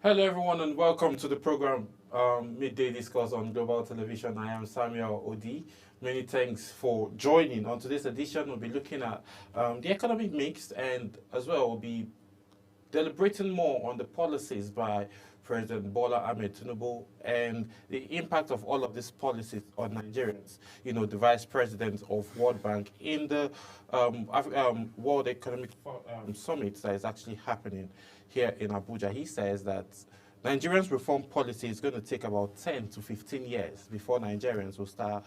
Hello, everyone, and welcome to the program Midday Discourse on Global Television. I am Samuel Odi. Many thanks for joining. On today's edition, we'll be looking at the economic mix, and as well, we'll be deliberating more on the policies by President Bola Ahmed Tinubu and the impact of all of these policies on Nigerians. You know, the Vice President of World Bank in the World Economic Summit that is actually happening here in Abuja. He says that Nigerians' reform policy is going to take about 10 to 15 years before Nigerians will start,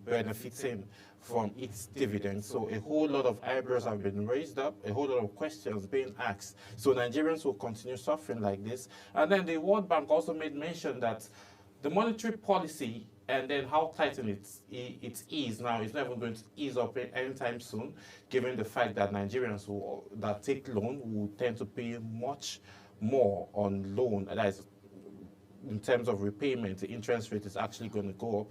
benefiting from its dividends. So a whole lot of eyebrows have been raised up, a whole lot of questions being asked. So Nigerians will continue suffering like this. And then the World Bank also made mention that the monetary policy and then how tightened it is now is not even going to ease up anytime soon, given the fact that Nigerians that take loan will tend to pay much more on loan. That is, in terms of repayment, the interest rate is actually going to go up.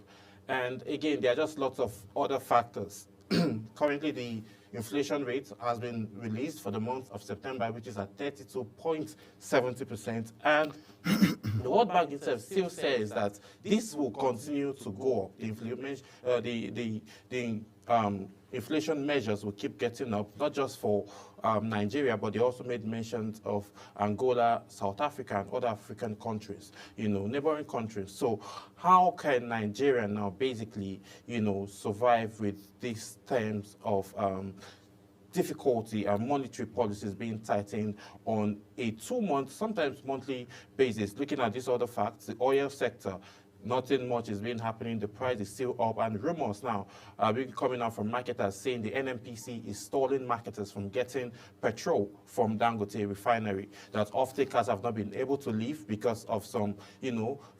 And again, there are just lots of other factors. Currently, the inflation rate has been released for the month of September, which is at 32.70%. And the World Bank itself still says that this will continue to go up. The inflation measures will keep getting up, not just for Nigeria, but they also made mentions of Angola, South Africa, and other African countries, neighboring countries. So how can Nigeria now basically, survive with these terms of difficulty and monetary policies being tightened on a 2-month, sometimes monthly basis? Looking at these other facts, the oil sector, nothing much is being happening. The price is still up, and rumors now are being coming out from marketers saying the NNPC is stalling marketers from getting petrol from Dangote refinery. That off-takers have not been able to leave because of some,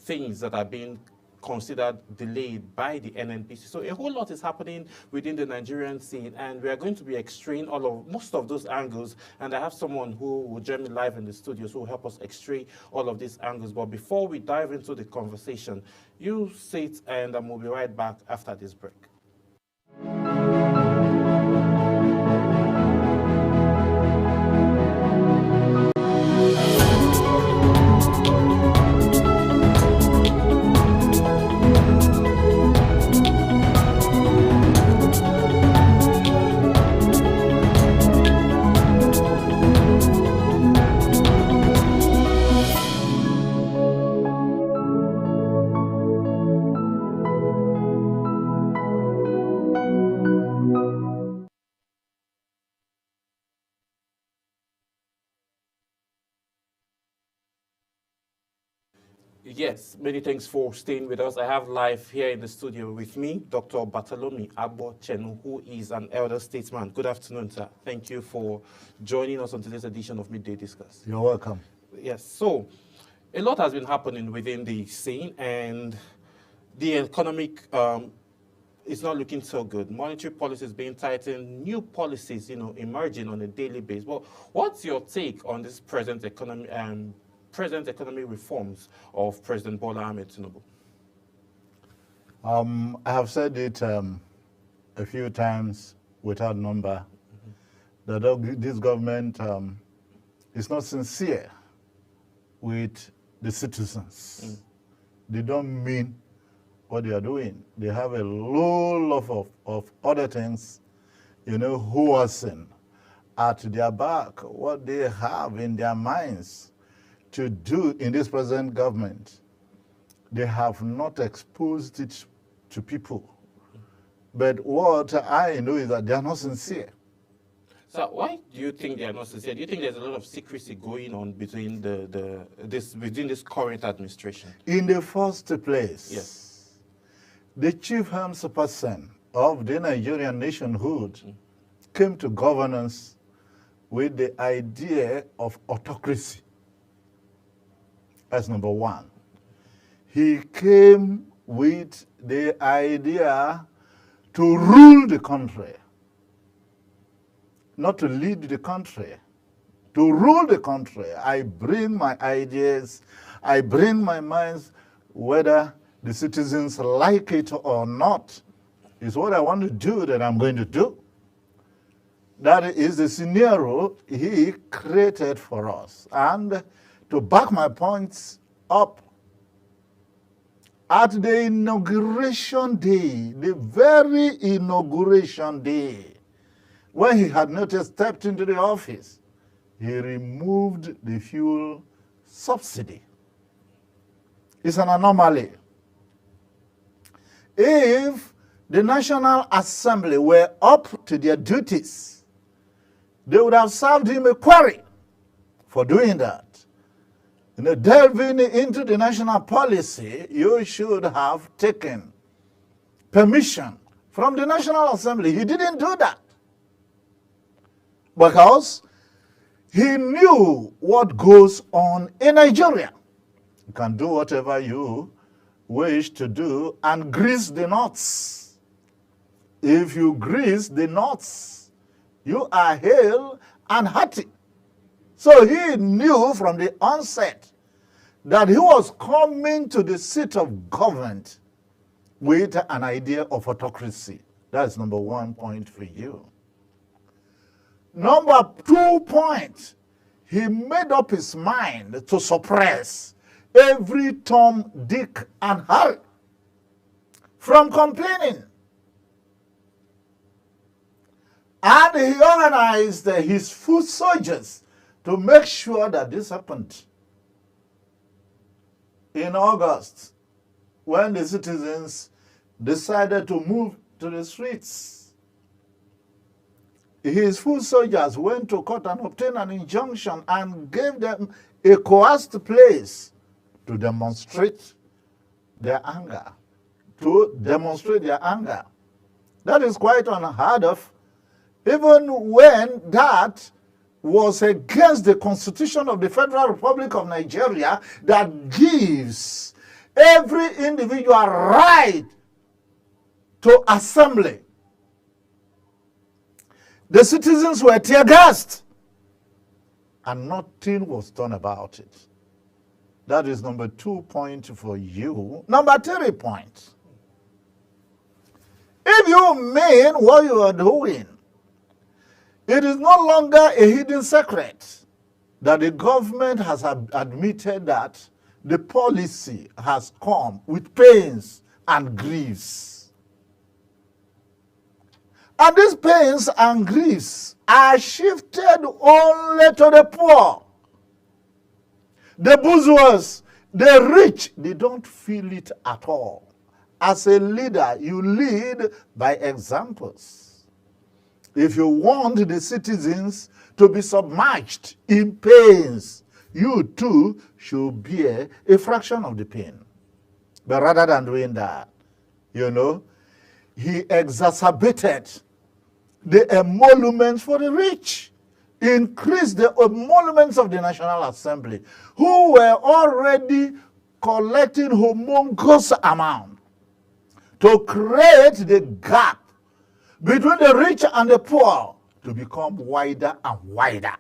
things that are being considered delayed by the NNPC. So a whole lot is happening within the Nigerian scene, and we are going to be extraying most of those angles. And I have someone who will join me live in the studio, who will help us extray all of these angles. But before we dive into the conversation, you sit and we'll be right back after this break. Yes, many thanks for staying with us. I have live here in the studio with me, Dr. Bartholomew Agbo Chenu, who is an elder statesman. Good afternoon, sir. Thank you for joining us on today's edition of Midday Discuss. You're welcome. Yes, so a lot has been happening within the scene, and the economic is not looking so good. Monetary policies being tightened, new policies, emerging on a daily basis. But what's your take on this present economic reforms of President Bola Ahmed Tinubu? I have said it a few times without number, that this government is not sincere with the citizens. They don't mean what they are doing. They have a low lot of other things, who are seen at their back, what they have in their minds to do in this present government. They have not exposed it to people. But what I know is that they are not sincere. So why do you think they are not sincere? Do you think there's a lot of secrecy going on between within this current administration? In the first place, yes, the chief helmsperson of the Nigerian nationhood came to governance with the idea of autocracy. That's number one. He came with the idea to rule the country, not to lead the country, to rule the country. I bring my ideas, I bring my minds, whether the citizens like it or not, is what I want to do that I'm going to do. That is the scenario he created for us. And to back my points up, at the inauguration day, the very inauguration day, when he had not yet stepped into the office, he removed the fuel subsidy. It's an anomaly. If the National Assembly were up to their duties, they would have served him a query for doing that. Delving into the national policy, you should have taken permission from the National Assembly. He didn't do that because he knew what goes on in Nigeria. You can do whatever you wish to do and grease the nuts. If you grease the nuts, you are hale and hearty. So he knew from the onset that he was coming to the seat of government with an idea of autocracy. That's number 1 point for you. Number 2 point, he made up his mind to suppress every Tom, Dick, and Harry from complaining. And he organized his foot soldiers to make sure that this happened. In August, when the citizens decided to move to the streets, his foot soldiers went to court and obtained an injunction and gave them a coerced place to demonstrate their anger. That is quite unheard of, even when that was against the Constitution of the Federal Republic of Nigeria that gives every individual right to assembly. The citizens were tear-gassed and nothing was done about it. That is number 2 point for you. Number 3 point. If you mean what you are doing, it is no longer a hidden secret that the government has admitted that the policy has come with pains and griefs. And these pains and griefs are shifted only to the poor. The bourgeois, the rich, they don't feel it at all. As a leader, you lead by examples. If you want the citizens to be submerged in pains, you too should bear a fraction of the pain. But rather than doing that, he exacerbated the emoluments for the rich, increased the emoluments of the National Assembly, who were already collecting humongous amount to create the gap between the rich and the poor to become wider and wider.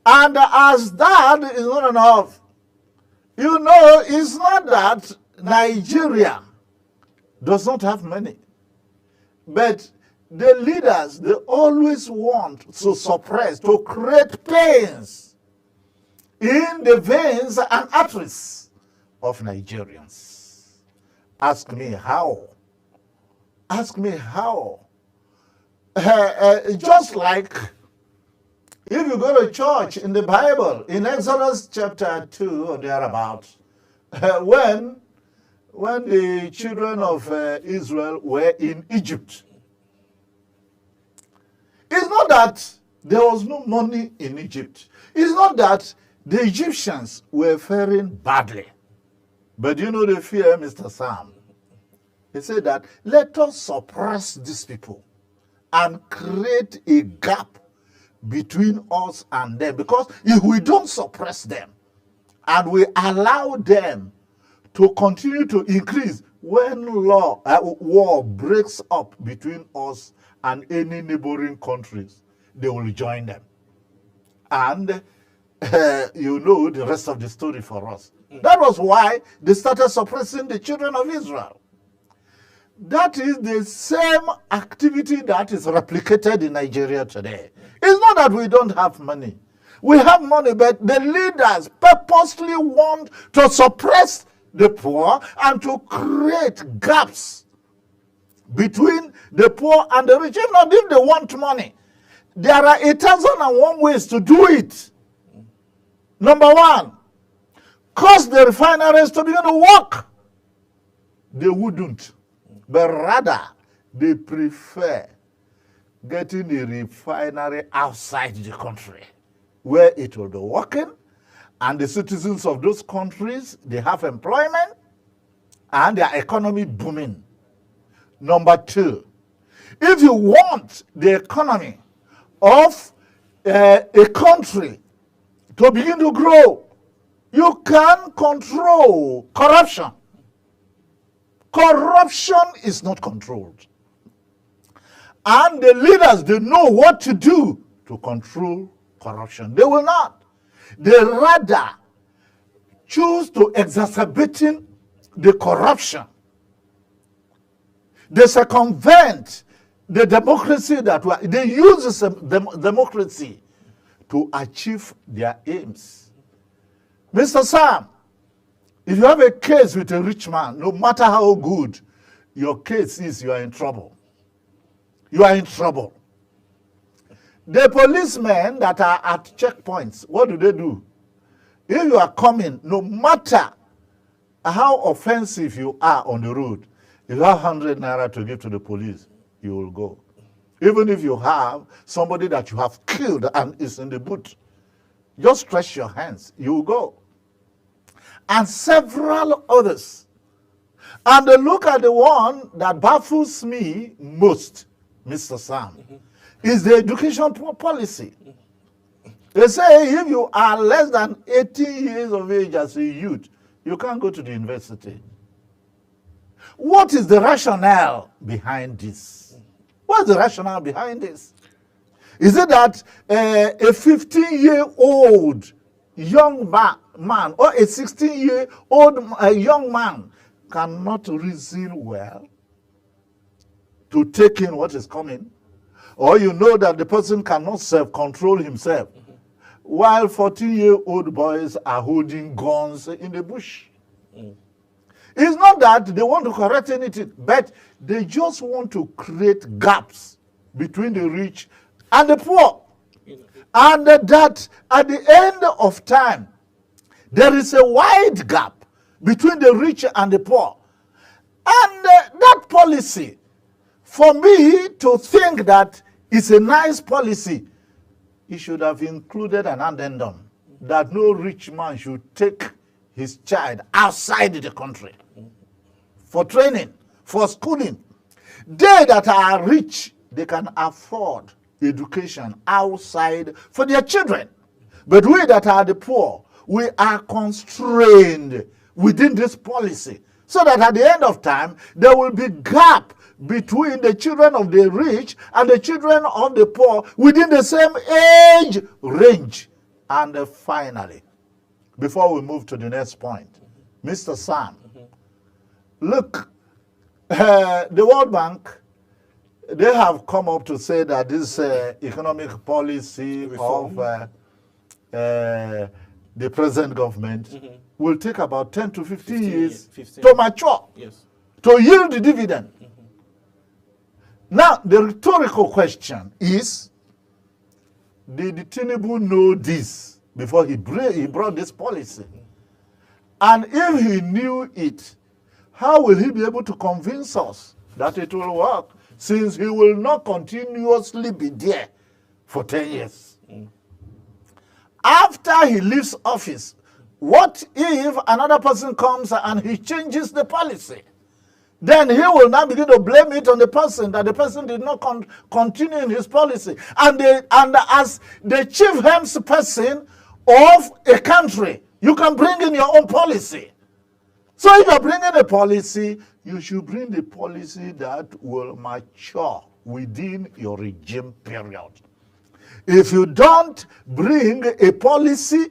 And as that is not enough, it's not that Nigeria does not have money, but the leaders, they always want to suppress, to create pains in the veins and arteries of Nigerians. Ask me how. Ask me how. Just like if you go to church in the Bible, in Exodus chapter 2 or thereabout, when the children of Israel were in Egypt, it's not that there was no money in Egypt. It's not that the Egyptians were faring badly. But the fear, Mr. Sam? He said that let us suppress these people and create a gap between us and them. Because if we don't suppress them and we allow them to continue to increase, when war breaks up between us and any neighboring countries, they will join them. And the rest of the story for us. That was why they started suppressing the children of Israel. That is the same activity that is replicated in Nigeria today. It's not that we don't have money, We have money, but the leaders purposely want to suppress the poor and to create gaps between the poor and the rich. If not, if they want money, there are 1,001 ways to do it. Number one, cause the refineries to begin to work. They wouldn't, but rather they prefer getting a refinery outside the country where it will be working, and the citizens of those countries, they have employment and their economy booming. Number two, if you want the economy of a country to begin to grow, you can control corruption. Corruption is not controlled. And the leaders, they know what to do to control corruption. They will not. They rather choose to exacerbating the corruption. They circumvent the democracy they use this democracy to achieve their aims. Mr. Sam, if you have a case with a rich man, no matter how good your case is, you are in trouble. You are in trouble. The policemen that are at checkpoints, what do? If you are coming, no matter how offensive you are on the road, if you have 100 naira to give to the police, you will go. Even if you have somebody that you have killed and is in the boot, just stretch your hands, you will go. And several others. And look at the one that baffles me most, Mr. Sam, is the education policy. They say if you are less than 18 years of age as a youth, you can't go to the university. What is the rationale behind this? What's the rationale behind this? Is it that a 15-year-old young man or a 16-year-old young man cannot reason well to take in what is coming? Or you know that the person cannot self-control himself, while 14-year-old boys are holding guns in the bush? It's not that they want to correct anything, but they just want to create gaps between the rich and the poor. And that at the end of time, there is a wide gap between the rich and the poor. And that policy, for me to think that it's a nice policy, it should have included an addendum that no rich man should take his child outside the country for training, for schooling. They that are rich, they can afford education outside for their children. But we that are the poor, we are constrained within this policy, so that at the end of time, there will be gap between the children of the rich and the children of the poor within the same age range. And finally, before we move to the next point, Mr. Sam, look, the World Bank, they have come up to say that this economic policy of the present government will take about 10 to 15 years to mature, to yield the dividend. Now, the rhetorical question is, did Tinubu know this before he brought this policy? And if he knew it, how will he be able to convince us that it will work, since he will not continuously be there for 10 years? After he leaves office, what if another person comes and he changes the policy? Then he will now begin to blame it on the person, that the person did not continue in his policy. And as the chief helmsperson of a country, you can bring in your own policy. So if you're bringing a policy, you should bring the policy that will mature within your regime period. If you don't bring a policy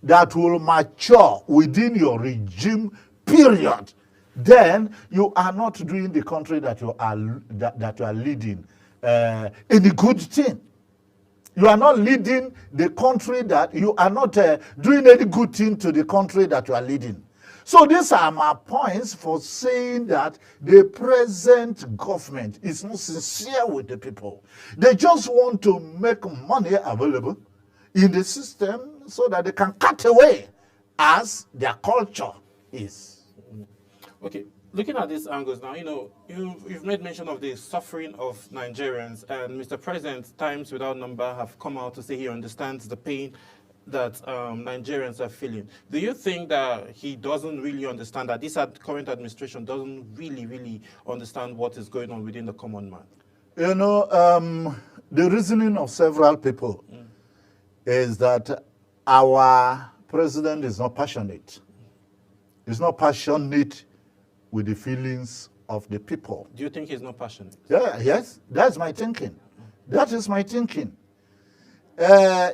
that will mature within your regime period, then you are not doing the country that you are leading any good thing. You are not leading the country that you are not doing any good thing to the country that you are leading. So these are my points for saying that the present government is not sincere with the people. They just want to make money available in the system so that they can cut away as their culture is. Okay, looking at these angles now, you've made mention of the suffering of Nigerians, and Mr. President, times without number, have come out to say he understands the pain that Nigerians are feeling. Do you think that he doesn't really understand, that this current administration doesn't really understand what is going on within the common man? The reasoning of several people is that our president is not passionate. He's not passionate with the feelings of the people. Do you think he's not passionate? Yeah, yes, that's my thinking. That is my thinking.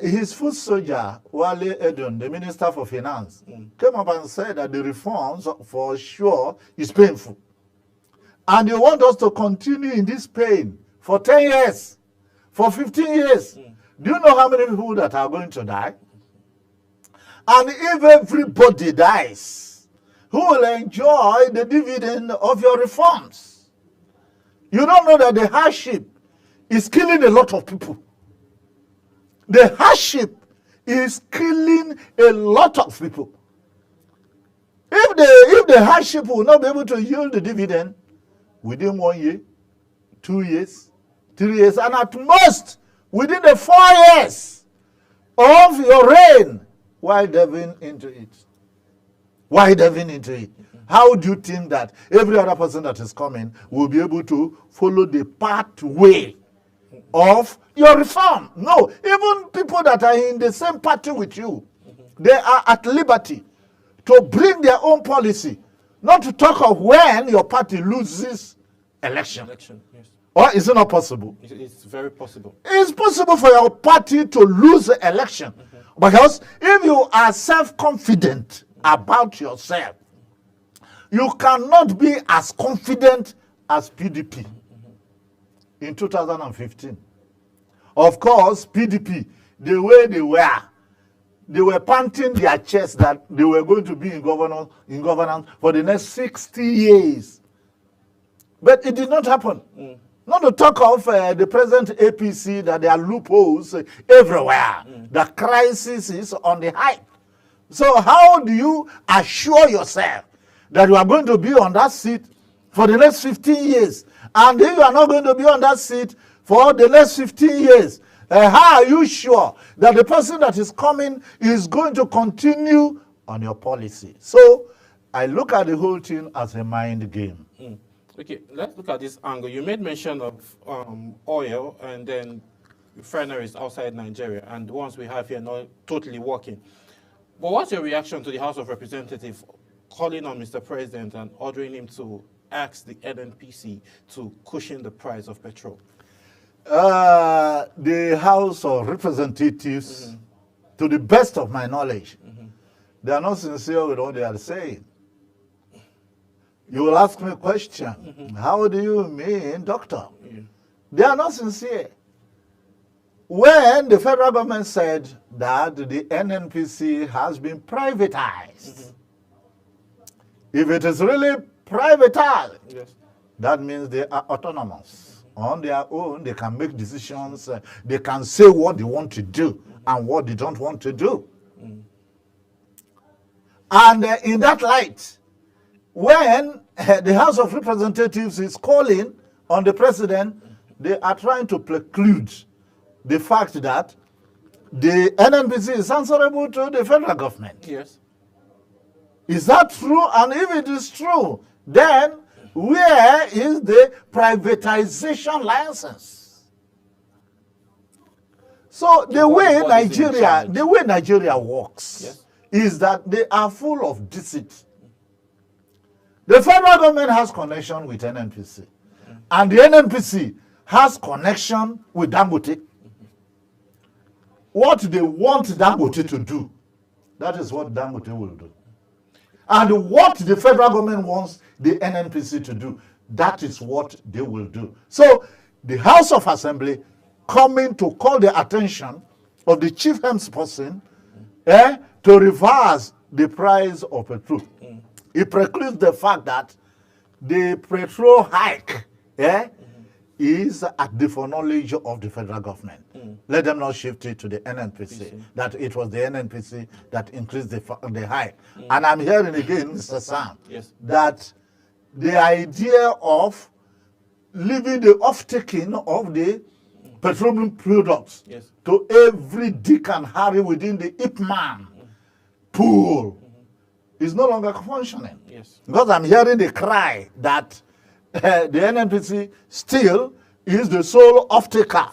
His foot soldier, Wale Edun, the Minister for Finance, came up and said that the reforms, for sure, is painful. And they want us to continue in this pain for 10 years, for 15 years. Do you know how many people that are going to die? And if everybody dies, who will enjoy the dividend of your reforms? You don't know that the hardship is killing a lot of people. The hardship is killing a lot of people. If the hardship will not be able to yield the dividend within 1 year, 2 years, 3 years, and at most within the 4 years of your reign, why delving into it? Why delving into it? How do you think that every other person that is coming will be able to follow the pathway of your reform? No, even people that are in the same party with you, they are at liberty to bring their own policy, not to talk of when your party loses election. Yes. Or is it not possible? It's very possible. It's possible for your party to lose the election. Because if you are self-confident about yourself, you cannot be as confident as PDP in 2015. Of course, PDP, the way they were panting their chests that they were going to be in governance for the next 60 years. But it did not happen. Not to talk of the present APC, that there are loopholes everywhere. The crisis is on the height. So how do you assure yourself that you are going to be on that seat for the next 15 years? And if you are not going to be on that seat for the next 15 years, how are you sure that the person that is coming is going to continue on your policy? So I look at the whole thing as a mind game. Okay, let's look at this angle. You made mention of oil and then refineries outside Nigeria, and the ones we have here not totally working. But what's your reaction to the House of Representatives calling on Mr. President and ordering him to ask the NNPC to cushion the price of petrol? The House of Representatives, to the best of my knowledge, they are not sincere with what they are saying. You will ask me a question. How do you mean, doctor? They are not sincere. When the federal government said that the NNPC has been privatized, if it is really privatized, that means they are autonomous. On their own, they can make decisions. They can say what they want to do and what they don't want to do. And in that light, when the House of Representatives is calling on the president, they are trying to preclude the fact that the NNPC is answerable to the federal government. Yes. Is that true? And if it is true, then where is the privatization license? So the way Nigeria works is that they are full of deceit. The federal government has connection with NNPC, and the NNPC has connection with Dangote. What they want Dangote to do, that is what Dangote will do. And what the federal government wants the NNPC to do, that is what they will do. So the House of Assembly coming to call the attention of the chief helmsperson to reverse the price of petrol. It precludes the fact that the petrol hike is at the foreknowledge of the federal government. Let them not shift it to the NNPC, that it was the NNPC that increased the hike. And I'm hearing again, Mr. Sam, that the idea of leaving the off-taking of the petroleum products to every Dick and Harry within the Ipman pool is no longer functioning. Because I'm hearing the cry that the NNPC still is the sole off-taker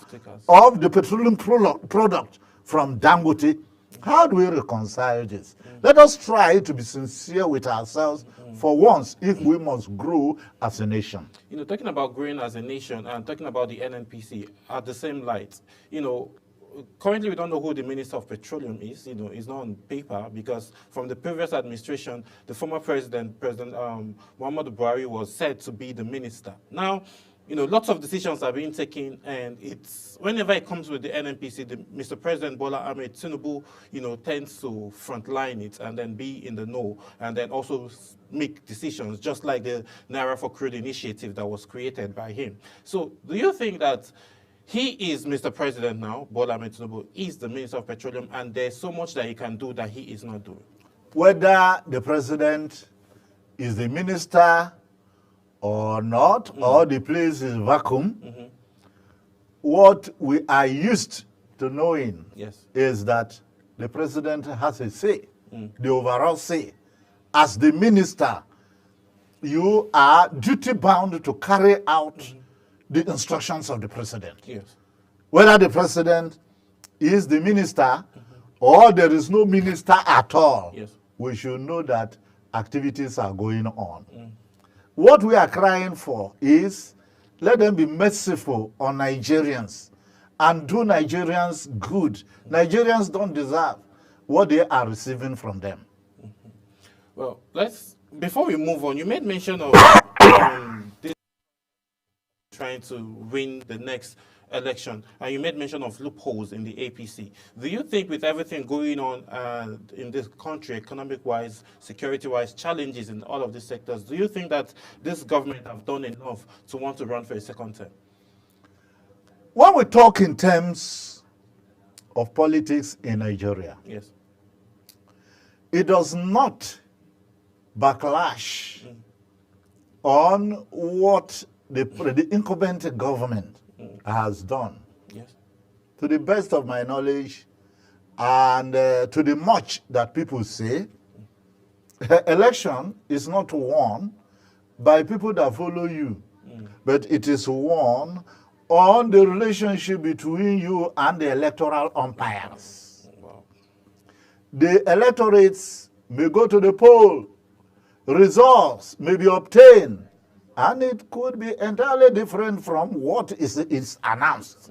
of the petroleum product from Dangote. How do we reconcile this? Let us try to be sincere with ourselves for once if we must grow as a nation. You know, talking about growing as a nation and talking about the NNPC at the same light, you know, currently we don't know who the Minister of Petroleum is. You know, it's not on paper because from the previous administration, the former President Muhammadu Buhari was said to be the minister. Now, you know, lots of decisions are being taken, and it's whenever it comes with the NNPC, Mr. President Bola Ahmed Tinubu, you know, tends to frontline it and then be in the know, and then also make decisions, just like the Naira for Crude initiative that was created by him. So, do you think that he is Mr. President now, Bola Ahmed Tinubu is the Minister of Petroleum, and there's so much that he can do that he is not doing? Whether the president is the minister or not, or the place is vacuum, what we are used to knowing is that the president has a say, the overall say. As the minister, you are duty-bound to carry out the instructions of the president. Whether the president is the minister or there is no minister at all, we should know that activities are going on. What we are crying for is let them be merciful on Nigerians and do Nigerians good. Nigerians don't deserve what they are receiving from them. Well, before we move on, you made mention of this trying to win the next election, and you made mention of loopholes in the APC. Do you think with everything going on in this country, economic-wise, security-wise, challenges in all of these sectors, do you think that this government have done enough to want to run for a second term? When we talk in terms of politics in Nigeria, it does not backlash on what the incumbent government has done. To the best of my knowledge, and to the much that people say, election is not won by people that follow you, but it is won on the relationship between you and the electoral umpires. The electorates may go to the poll, results may be obtained, and it could be entirely different from what is announced.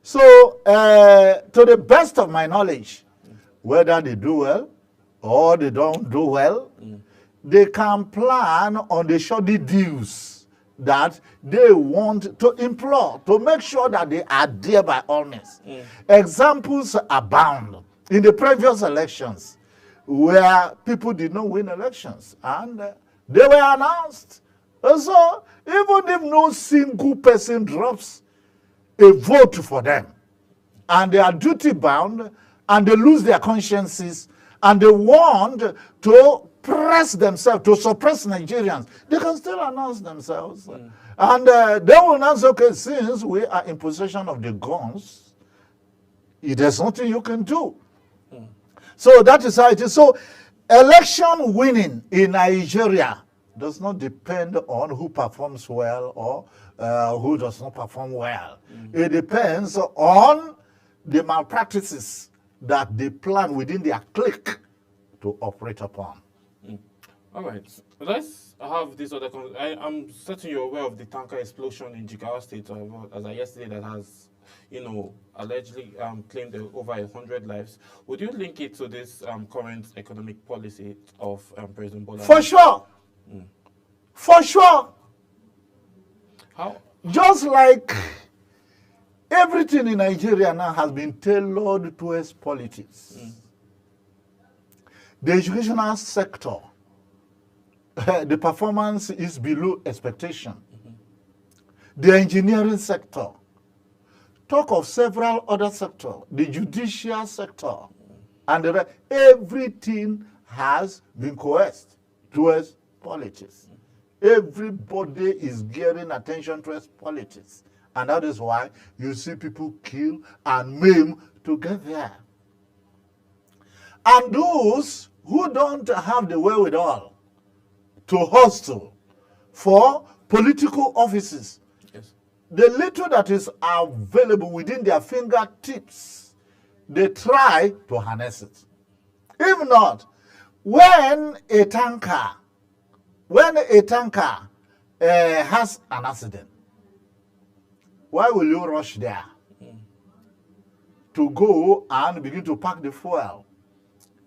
So, to the best of my knowledge, whether they do well or they don't do well, they can plan on the shoddy deals that they want to implore, to make sure that they are there by all means. Examples abound in the previous elections where people did not win elections and they were announced. So even if no single person drops a vote for them, and they are duty bound, and they lose their consciences, and they want to press themselves, to suppress Nigerians, they can still announce themselves. And they will announce, okay, since we are in possession of the guns, there's nothing you can do. So that is how it is. So election winning in Nigeria does not depend on who performs well or who does not perform well. It depends on the malpractices that they plan within their clique to operate upon. All right, let's have this other. I'm certain you're aware of the tanker explosion in Jigawa State as of yesterday that has, you know, allegedly claimed over 100 lives. Would you link it to this current economic policy of President Bola? For sure. For sure. How? Just like Everything in Nigeria now has been tailored towards politics. The educational sector, the performance is below expectation. The engineering sector, talk of several other sectors, the judicial sector, and the rest, everything has been coerced towards politics. Everybody is gearing attention towards politics. And that is why you see people kill and maim to get there. And those who don't have the wherewithal to hustle for political offices, Yes. the little that is available within their fingertips, they try to harness it. If not, when a tanker has an accident, why will you rush there to go and begin to pack the fuel?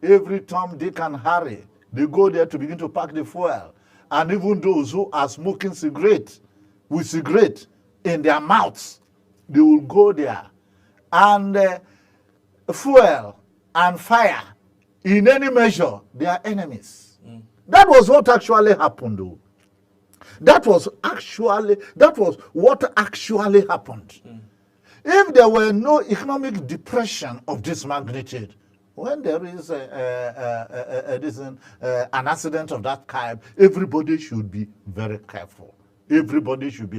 Every Tom, Dick, and Harry, they go there to begin to pack the fuel. And even those who are smoking cigarette with cigarette in their mouths, they will go there. And fuel and fire, in any measure, they are enemies. That was what actually happened, though. That was what actually happened. If there were no economic depression of this magnitude, when there is an accident of that kind, everybody should be very careful. Everybody should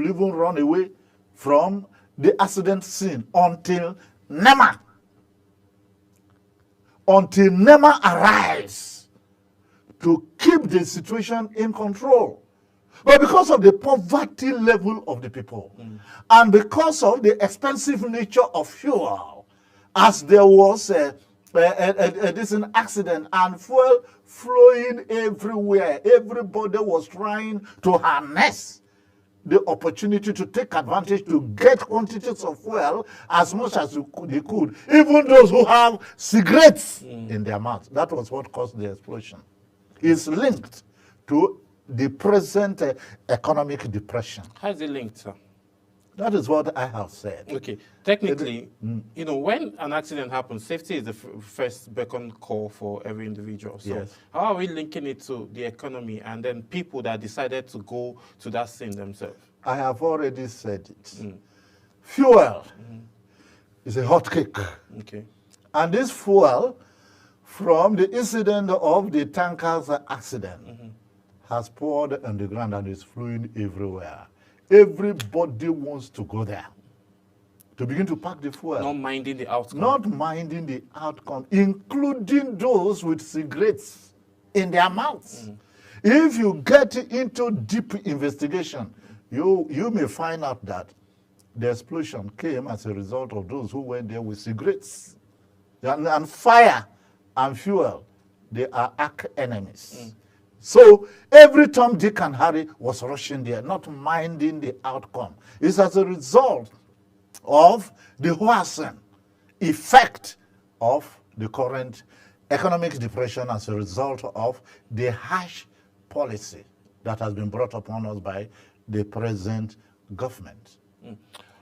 even run away from the accident scene until NEMA arrives to keep the situation in control. But because of the poverty level of the people, and because of the expensive nature of fuel, as there was this accident and fuel flowing everywhere, everybody was trying to harness the opportunity to take advantage to get quantities of fuel as much as they could, even those who have cigarettes in their mouth. That was what caused the explosion. Is linked to the present economic depression. How is it linked, sir? That is what I have said. Okay. Technically, when an accident happens, safety is the first beacon call for every individual. So Yes. how are we linking it to the economy and then people that decided to go to that scene themselves? I have already said it. Fuel is a hot cake. Okay. And this fuel, from the incident of the tanker's accident, has poured on the ground and is flowing everywhere. Everybody wants to go there to begin to pack the fuel. Not minding the outcome. Not minding the outcome, including those with cigarettes in their mouths. If you get into deep investigation, you may find out that the explosion came as a result of those who went there with cigarettes. And fire and fuel, they are arch enemies. So every Tom, Dick, and Harry was rushing there, not minding the outcome. It's as a result of the worsening effect of the current economic depression as a result of the harsh policy that has been brought upon us by the present government.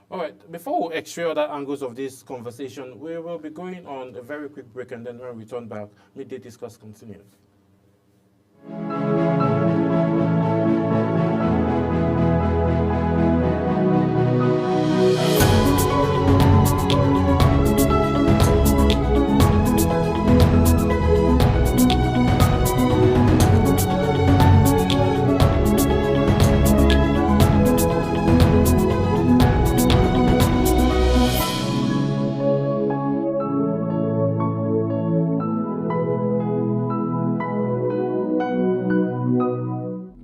All right, before we explore other angles of this conversation, we will be going on a very quick break, and then when we return back, Midday Discourse continues.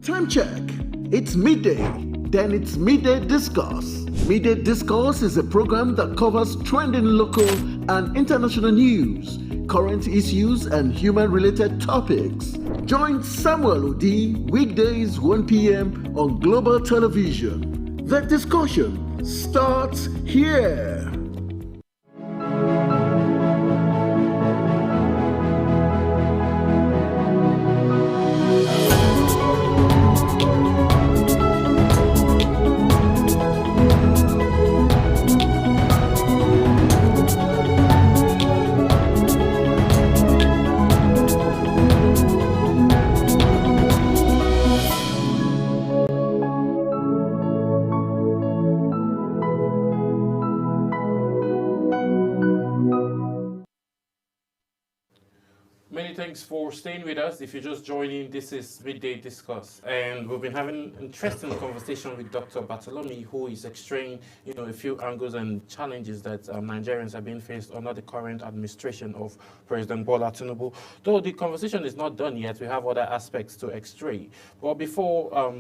Time check. It's midday. Then it's Midday Discourse. Midday Discourse is a program that covers trending local and international news, current issues, and human-related topics. Join Samuel Odi weekdays 1 p.m. on Global Television. The discussion starts here. Many thanks for staying with us. If you're just joining, this is Midday Discourse, and we've been having an interesting conversation with Dr. Bartholomew, who is extracting, a few angles and challenges that Nigerians are being faced under the current administration of President Bola Tinubu. Though the conversation is not done yet, we have other aspects to extract. But before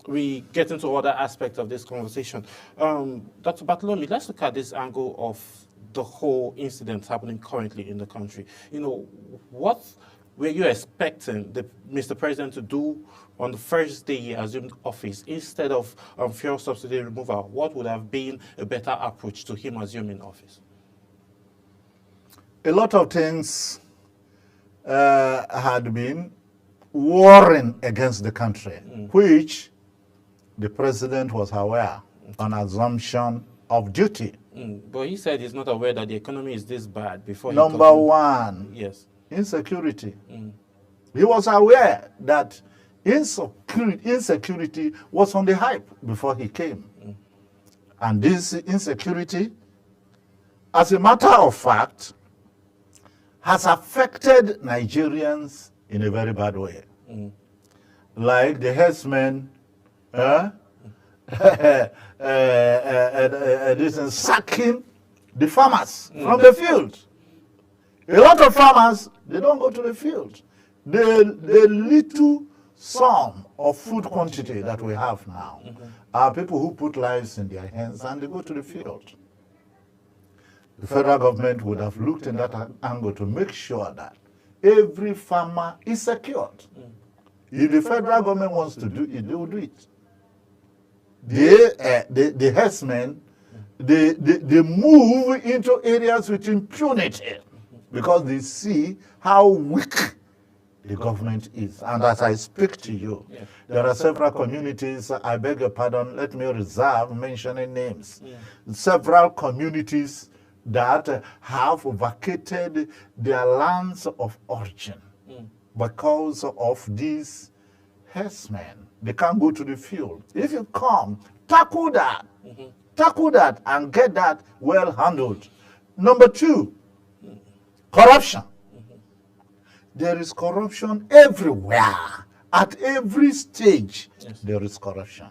we get into other aspects of this conversation, Dr. Bartholomew, let's look at this angle of the whole incident happening currently in the country. What were you expecting Mr. President to do on the first day he assumed office instead of fuel subsidy removal? What would have been a better approach to him assuming office? A lot of things had been warring against the country, which the president was aware on assumption of duty. But he said he's not aware that the economy is this bad before he Number one, yes, insecurity. He was aware that insecurity was on the hype before he came. And this insecurity, as a matter of fact, has affected Nigerians in a very bad way. Like the herdsmen, this is sacking the farmers from the field. A lot of farmers, they don't go to the field. The little sum of food quantity that we have now are people who put lives in their hands and they go to the field. The federal government would have looked in that angle to make sure that every farmer is secured. If the federal government wants to do it, they will do it. The herdsmen, they move into areas with impunity because they see how weak the government is. And as I speak to you, there are several communities, I beg your pardon, let me reserve mentioning names. Several communities that have vacated their lands of origin because of these herdsmen. They can't go to the field. If you come, tackle that and get that well handled. Number two, corruption. There is corruption everywhere. At every stage, there is corruption.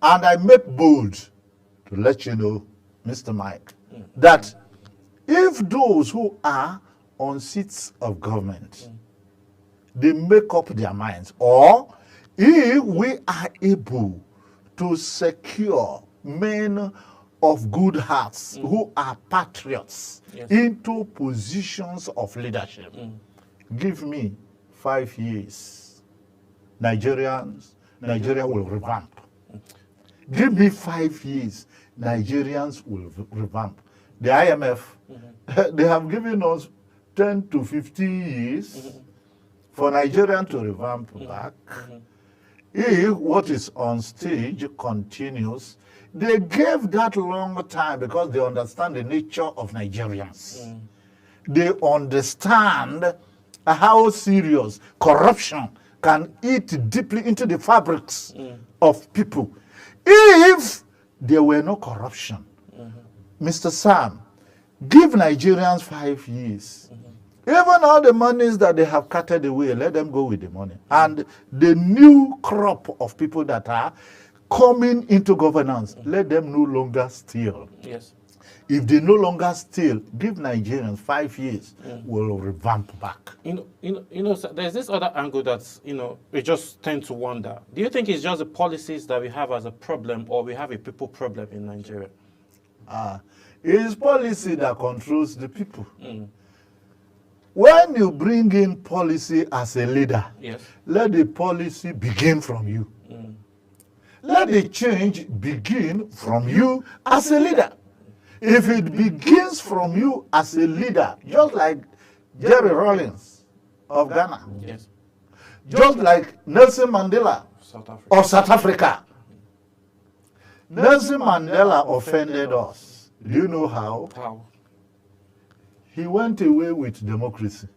And I make bold to let you know, Mr. Mike, that if those who are on seats of government, they make up their minds, or if we are able to secure men of good hearts who are patriots into positions of leadership, give me 5 years, Nigeria will revamp. Give me 5 years, Nigerians will revamp. The IMF, they have given us 10 to 15 years for Nigeria to revamp back. If what is on stage continues, they gave that long time because they understand the nature of Nigerians. They understand how serious corruption can eat deeply into the fabrics of people. If there were no corruption, Mr. Sam, give Nigerians 5 years. Even all the monies that they have carted away, let them go with the money. And the new crop of people that are coming into governance, let them no longer steal. Yes. If they no longer steal, give Nigerians 5 years, we'll revamp back. So there's this other angle that, we just tend to wonder. Do you think it's just the policies that we have as a problem, or we have a people problem in Nigeria? It is policy that controls the people. When you bring in policy as a leader, let the policy begin from you. Let the change begin from you as a leader. If it begins from you as a leader, just like Jerry Rawlings of Ghana, just like Nelson Mandela of South Africa. Nelson Mandela offended us. Do you know how? How? He went away with democracy.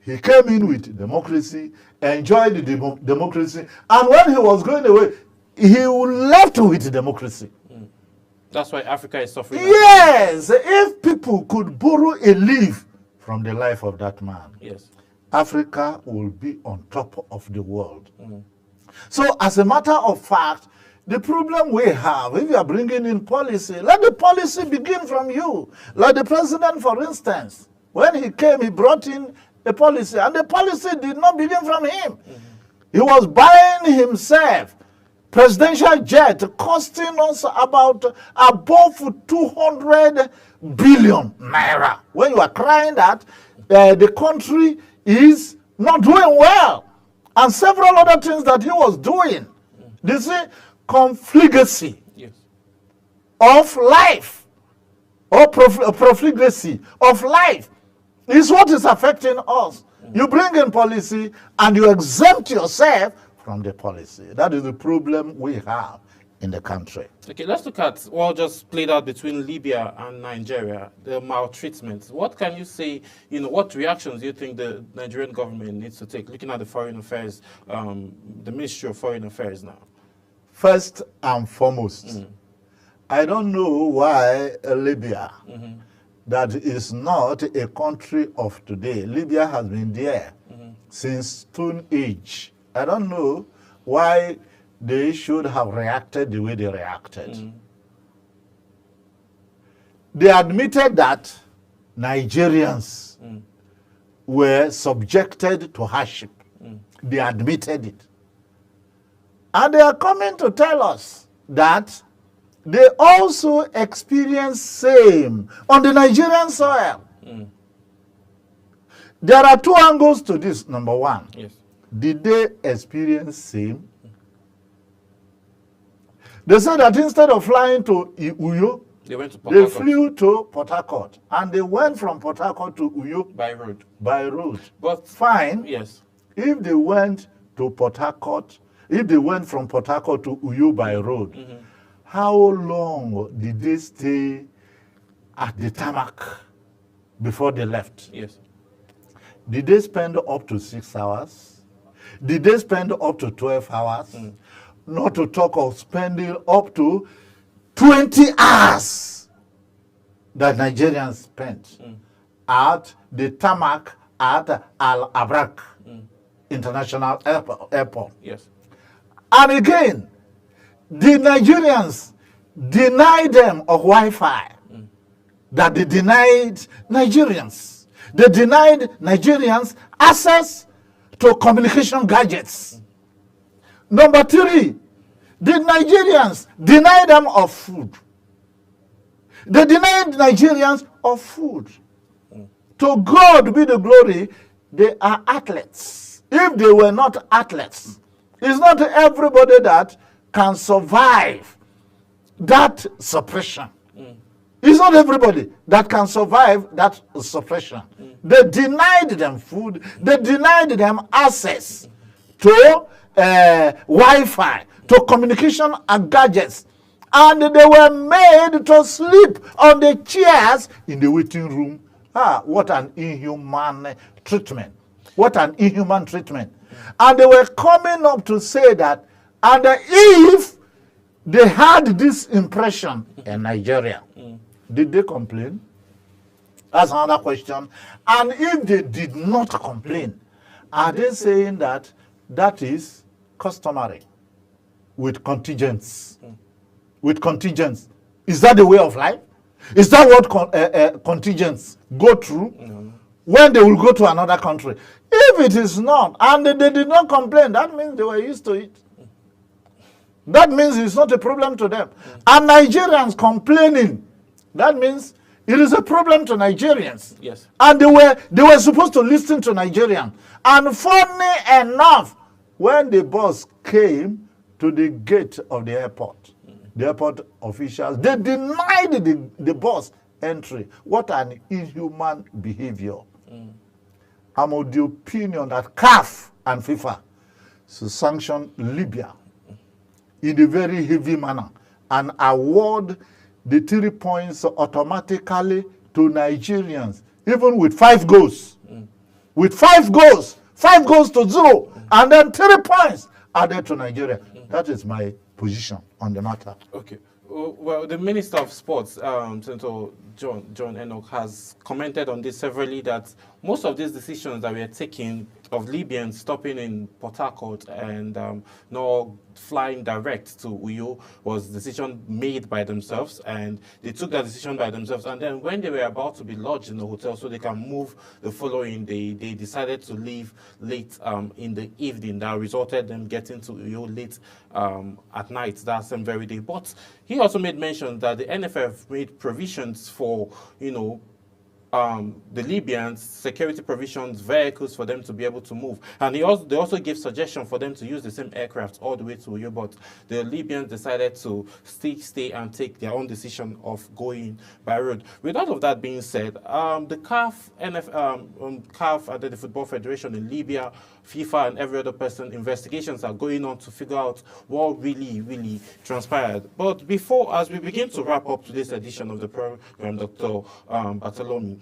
He came in with democracy, enjoyed the democracy, and when he was going away, he left with democracy. That's why Africa is suffering. Yes, if people could borrow a leaf from the life of that man, Yes. Africa will be on top of the world. So as a matter of fact, the problem we have, if you are bringing in policy, let the policy begin from you. Like the president, for instance, when he came, he brought in a policy, and the policy did not begin from him. He was buying himself presidential jet costing us about above 200 billion naira. When you are crying that the country is not doing well, and several other things that he was doing. You see, confligacy Yes. of life, or profligacy of life, is what is affecting us. You bring in policy and you exempt yourself from the policy. That is the problem we have in the country. Okay, let's look at what just played out between Libya and Nigeria, the maltreatment. What can you say, what reactions do you think the Nigerian government needs to take, looking at the foreign affairs, the Ministry of Foreign Affairs now? First and foremost, I don't know why Libya, that is not a country of today. Libya has been there since Stone Age. I don't know why they should have reacted the way they reacted. They admitted that Nigerians were subjected to hardship. They admitted it. And they are coming to tell us that they also experienced same on the Nigerian soil. There are two angles to this. Number one, Yes. did they experience same? They said that instead of flying to Uyo, They went to Port they Harcourt flew to Port Harcourt, and they went from Port Harcourt to Uyo by road. by road. But Fine. yes. If they went to Port Harcourt, if they went from Port Harcourt to Uyo by road, how long did they stay at the tarmac before they left? Yes. Did they spend up to 6 hours? Did they spend up to 12 hours? Not to talk of spending up to 20 hours that Nigerians spent at the tarmac at Al Abrak International Airport. Yes. And again, the Nigerians denied them of Wi-Fi that they denied Nigerians. They denied Nigerians access to communication gadgets. Number three, the Nigerians denied them of food. They denied Nigerians of food. To God be the glory, they are athletes. If they were not athletes, it's not everybody that can survive that suppression. It's not everybody that can survive that suppression. They denied them food. They denied them access to Wi-Fi, to communication and gadgets. And they were made to sleep on the chairs in the waiting room. What an inhuman treatment. What an inhuman treatment. And they were coming up to say that, and if they had this impression in Nigeria, did they complain? That's another question. And if they did not complain, are they saying that that is customary with contingents? With contingents. Is that the way of life? Is that what contingents go through when they will go to another country? If it is not, and they did not complain, that means they were used to it. That means it's not a problem to them. And Nigerians complaining, that means it is a problem to Nigerians. Yes. And they were supposed to listen to Nigerians. And funny enough, when the bus came to the gate of the airport officials, they denied the bus entry. What an inhuman behavior. I'm of the opinion that CAF and FIFA should sanction Libya in a very heavy manner and award the 3 points automatically to Nigerians, even with 5 goals. With 5 goals, 5 goals to 0, and then 3 points added to Nigeria. That is my position on the matter. Okay. Well, the Minister of Sports, Senator John Enoch, has commented on this severally that most of these decisions that we are taking of Libyans stopping in Port Harcourt and not flying direct to Uyo was a decision made by themselves, and they took that decision by themselves. And then when they were about to be lodged in the hotel so they can move the following day, they decided to leave late in the evening. That resulted them getting to Uyo late at night that same very day. But he also made mention that the NFF made provisions for, the Libyans, security provisions, vehicles for them to be able to move. And they also gave suggestion for them to use the same aircraft all the way to Uyo, but the Libyans decided to stay and take their own decision of going by road. With all of that being said, the CAF, CAF and the Football Federation in Libya, FIFA and every other person, investigations are going on to figure out what really transpired. But before, as we begin to wrap up today's edition of the program, Dr. Bartholomew,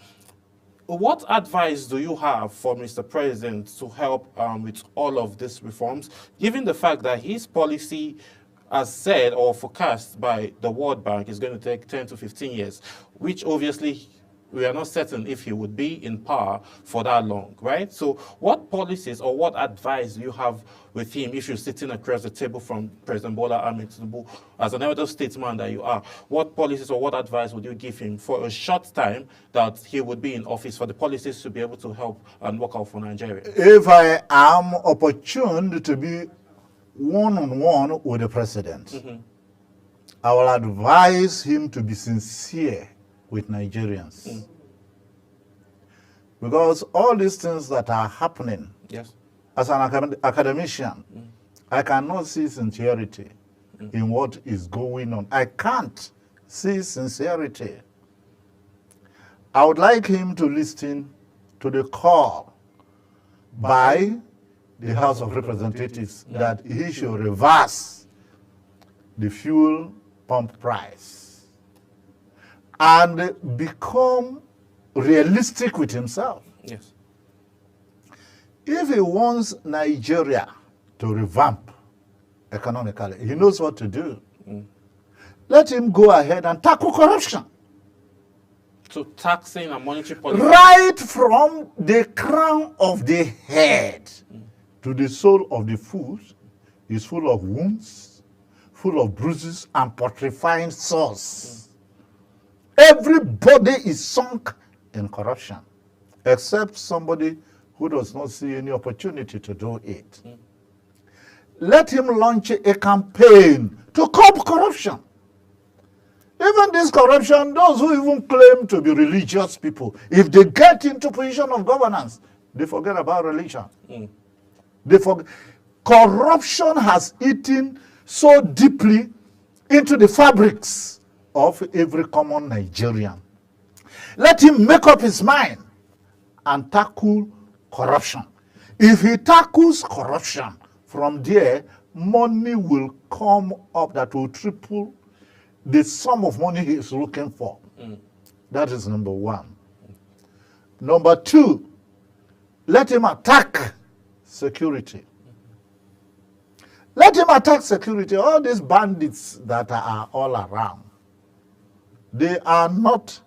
what advice do you have for Mr. President to help with all of these reforms, given the fact that his policy, as said or forecast by the World Bank, is going to take 10 to 15 years, which obviously we are not certain if he would be in power for that long, right? So what policies or what advice do you have with him if you're sitting across the table from President Bola Ahmed Tinubu, as an elder statesman that you are? What policies or what advice would you give him for a short time that he would be in office for the policies to be able to help and work out for Nigeria? If I am opportuned to be one-on-one with the president, I will advise him to be sincere with Nigerians. Because all these things that are happening, yes, as an academician, I cannot see sincerity in what is going on. I can't see sincerity. I would like him to listen to the call by the House of Representatives that he should reverse the fuel pump price and become realistic with himself. yes, If he wants Nigeria to revamp economically, he knows what to do. Let him go ahead and tackle corruption. So taxing and monetary policy. Right from the crown of the head to the sole of the foot is full of wounds, full of bruises and putrefying sores. Everybody is sunk in corruption, except somebody who does not see any opportunity to do it. Let him launch a campaign to curb corruption. Even this corruption, those who even claim to be religious people, if they get into position of governance, they forget about religion. Corruption has eaten so deeply into the fabrics of every common Nigerian. Let him make up his mind and tackle corruption. If he tackles corruption, from there, money will come up that will triple the sum of money he is looking for. That is number one. Number two, let him attack security. Let him attack security. All these bandits that are all around, they are not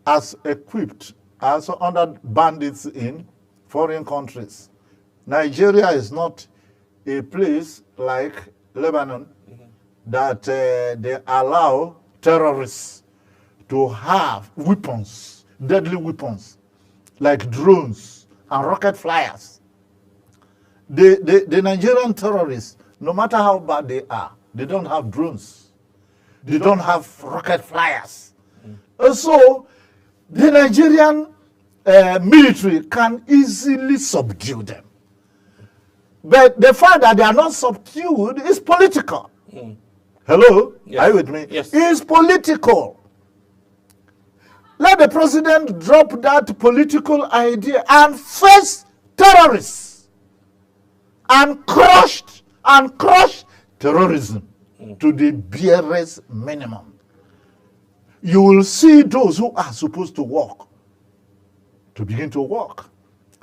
as equipped as other bandits in foreign countries. Nigeria is not a place like Lebanon that they allow terrorists to have weapons, deadly weapons, like drones and rocket flyers. The Nigerian terrorists, no matter how bad they are, they don't have drones. They don't have rocket flyers. So the Nigerian military can easily subdue them. But the fact that they are not subdued is political. Hello? Yes. Are you with me? Yes. It's political. Let the president drop that political idea and face terrorists and crush terrorism to the barest minimum. You will see those who are supposed to work to begin to work.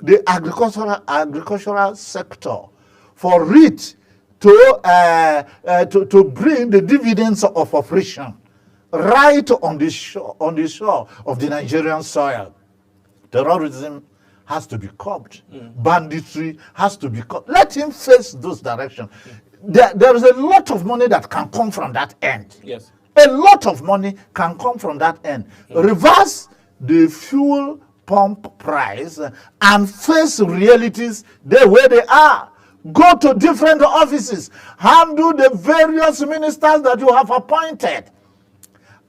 The agricultural sector, for it to bring the dividends of oppression right on the shore of the Nigerian soil. Terrorism has to be curbed. Banditry has to be curbed. Let him face those directions. There is a lot of money that can come from that end. Yes. A lot of money can come from that end. Reverse the fuel pump price and face realities the way they are. Go to different offices, handle the various ministers that you have appointed,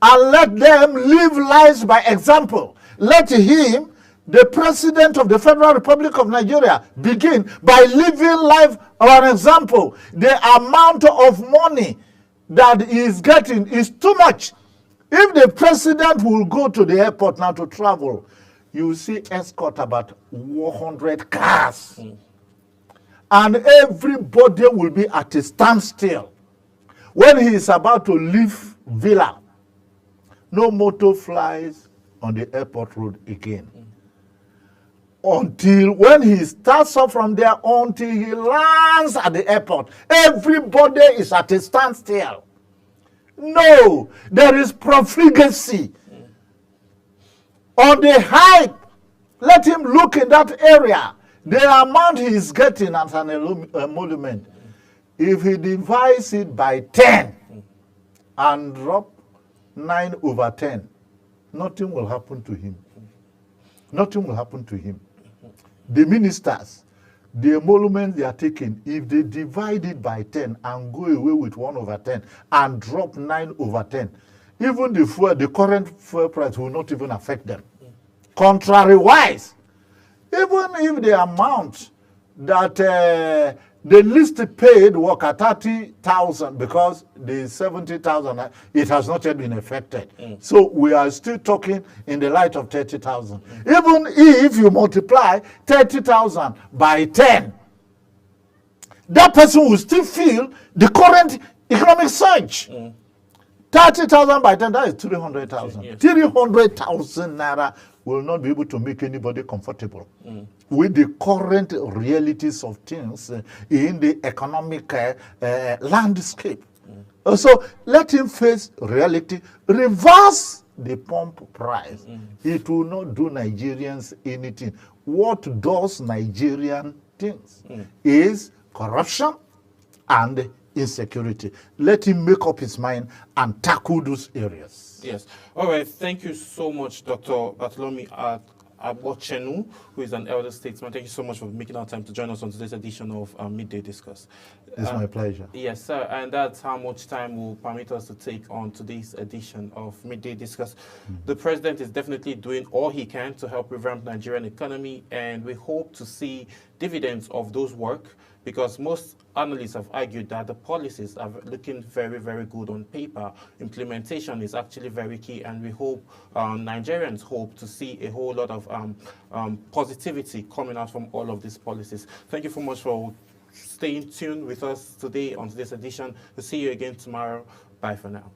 and let them live lives by example. Let him, the President of the Federal Republic of Nigeria, begin by living life by an example. The amount of money that he is getting is too much. If the president will go to the airport now to travel, you will see escort about 100 cars. And everybody will be at a standstill. When he is about to leave Villa, no motor flies on the airport road again. Until when he starts off from there, until he lands at the airport, everybody is at a standstill. No, there is profligacy. On the hype, let him look in that area. The amount he is getting as an emolument, if he divides it by 10 and drop 9/10, nothing will happen to him. Nothing will happen to him. The ministers, the emolument they are taking, if they divide it by 10 and go away with 1/10 and drop 9/10, even the current fuel price will not even affect them. Contrary-wise, even if the amount that the least paid work at 30,000, because the 70,000, it has not yet been affected. So we are still talking in the light of 30,000. Even if you multiply 30,000 by 10, that person will still feel the current economic surge. 30,000 by 10, that is 300,000. Yes. 300,000 naira will not be able to make anybody comfortable with the current realities of things in the economic landscape. So let him face reality, reverse the pump price. It will not do Nigerians anything. What does Nigerian things is corruption and insecurity. Let him make up his mind and tackle those areas. Yes. All right. Thank you so much, Dr. Bartholomew Abochenu, who is an elder statesman. Thank you so much for making our time to join us on today's edition of Midday Discourse. It's my pleasure. Yes, sir. And that's how much time will permit us to take on today's edition of Midday Discourse. The president is definitely doing all he can to help revamp the Nigerian economy, and we hope to see dividends of those work, because most analysts have argued that the policies are looking very, very good on paper. Implementation is actually very key, and we hope, Nigerians hope to see a whole lot of positivity coming out from all of these policies. Thank you so much for staying tuned with us today on today's edition. We'll see you again tomorrow. Bye for now.